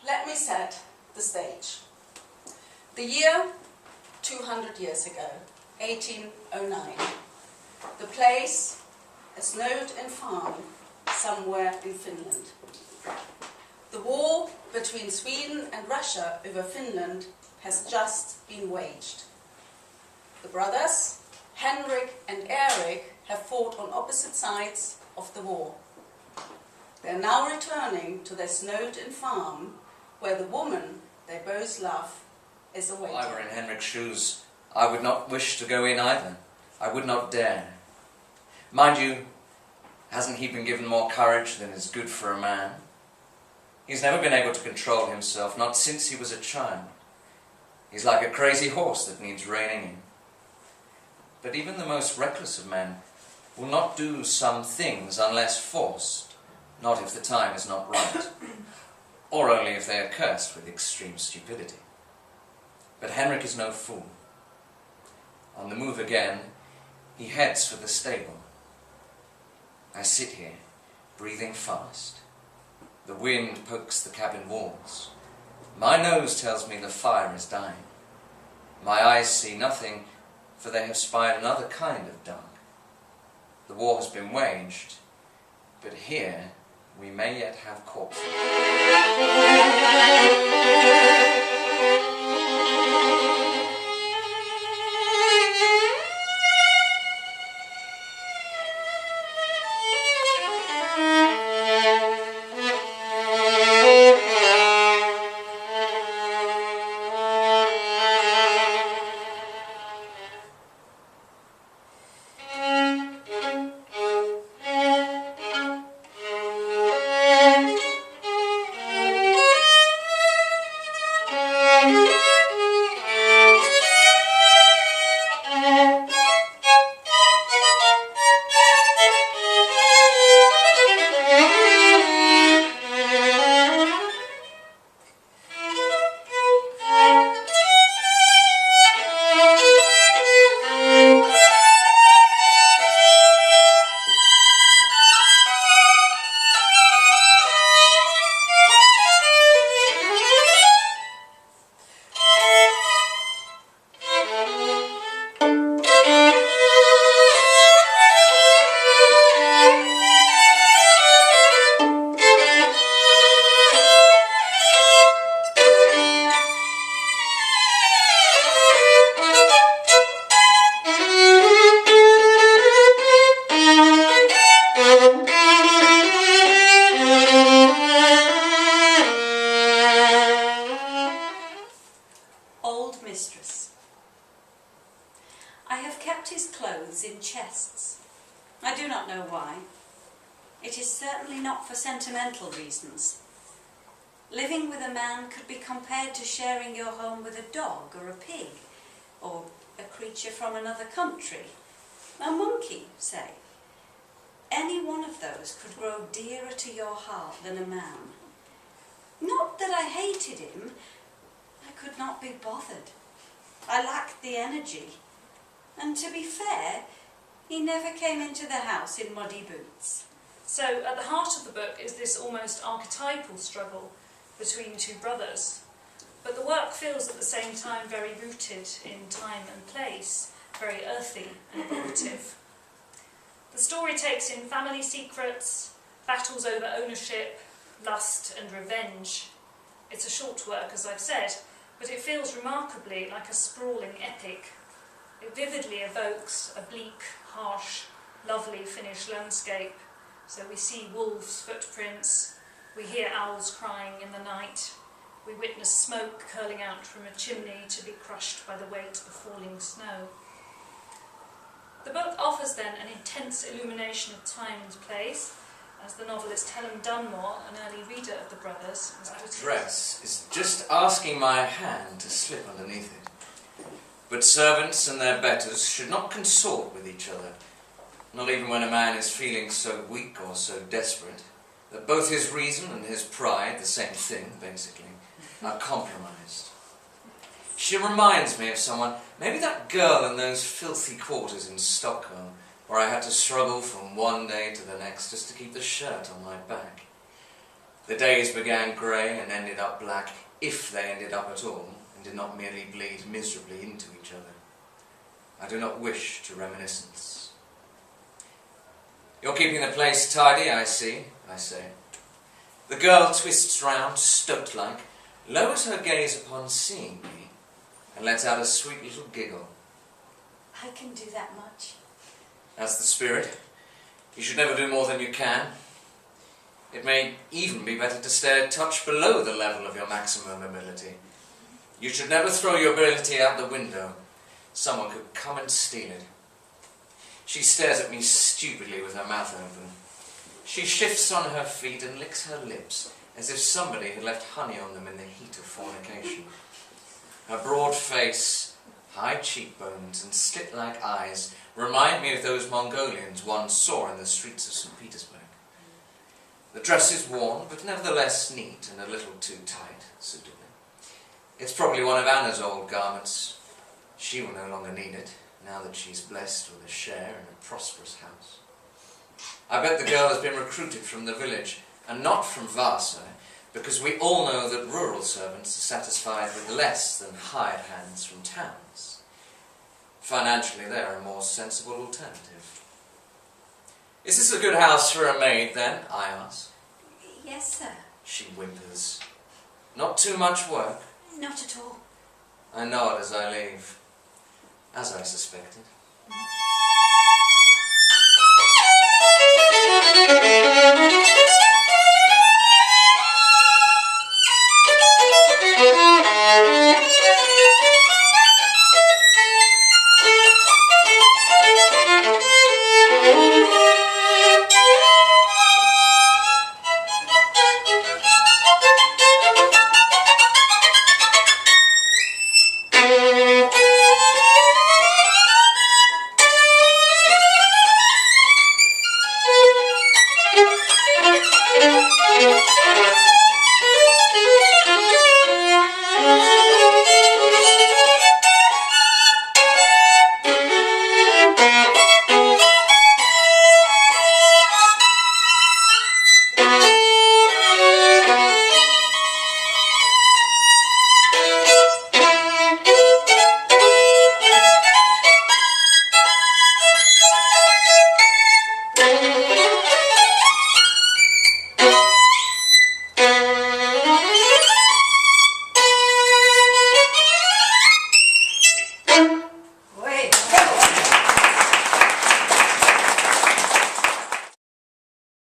Let me set the stage. The year 200 years ago, 1809. The place, a snowed-in farm somewhere in Finland. The war between Sweden and Russia over Finland has just been waged. The brothers, Henrik and Erik, have fought on opposite sides of the war. They are now returning to their snowed-in farm, where the woman they both love is awaiting. If I were in Henrik's shoes, I would not wish to go in either. I would not dare. Mind you, hasn't he been given more courage than is good for a man? He's never been able to control himself, not since he was a child. He's like a crazy horse that needs reining in. But even the most reckless of men will not do some things unless forced, not if the time is not right, or only if they are cursed with extreme stupidity. But Henrik is no fool. On the move again, he heads for the stable. I sit here, breathing fast. The wind pokes the cabin walls. My nose tells me the fire is dying. My eyes see nothing, for they have spied another kind of dark. The war has been waged, but here we may yet have corpses. In chests. I do not know why. It is certainly not for sentimental reasons. Living with a man could be compared to sharing your home with a dog or a pig, or a creature from another country. A monkey, say. Any one of those could grow dearer to your heart than a man. Not that I hated him. I could not be bothered. I lacked the energy. And to be fair, he never came into the house in muddy boots. So at the heart of the book is this almost archetypal struggle between two brothers. But the work feels at the same time very rooted in time and place, very earthy and evocative. The story takes in family secrets, battles over ownership, lust and revenge. It's a short work, as I've said, but it feels remarkably like a sprawling epic. It vividly evokes a bleak, harsh, lovely Finnish landscape, So we see wolves' footprints, we hear owls crying in the night, we witness smoke curling out from a chimney to be crushed by the weight of falling snow. The book offers then an intense illumination of time and place, as the novelist Helen Dunmore, an early reader of the brothers, was That put it. dress is just asking my hand to slip underneath it. But servants and their betters should not consort with each other, not even when a man is feeling so weak or so desperate that both his reason and his pride, the same thing basically, are compromised. She reminds me of someone, maybe that girl in those filthy quarters in Stockholm, where I had to struggle from one day to the next just to keep the shirt on my back. The days began grey and ended up black, if they ended up at all, and did not merely bleed miserably into each other. I do not wish to reminiscence. You're keeping the place tidy, I see, I say. The girl twists round, stoat-like, lowers her gaze upon seeing me, and lets out a sweet little giggle. I can do that much. That's the spirit. You should never do more than you can. It may even be better to stay a touch below the level of your maximum ability. You should never throw your ability out the window. Someone could come and steal it. She stares at me stupidly with her mouth open. She shifts on her feet and licks her lips, as if somebody had left honey on them in the heat of fornication. Her broad face, high cheekbones and slit-like eyes remind me of those Mongolians one saw in the streets of St. Petersburg. The dress is worn, but nevertheless neat and a little too tight, suited me. It's probably one of Anna's old garments. She will no longer need it, now that she's blessed with a share in a prosperous house. I bet the girl has been recruited from the village, and not from Vasa, because we all know that rural servants are satisfied with less than hired hands from towns. Financially, they're a more sensible alternative. Is this a good house for a maid, then? I ask. Yes, sir. She whimpers. Not too much work? Not at all. I nod as I leave, as I suspected.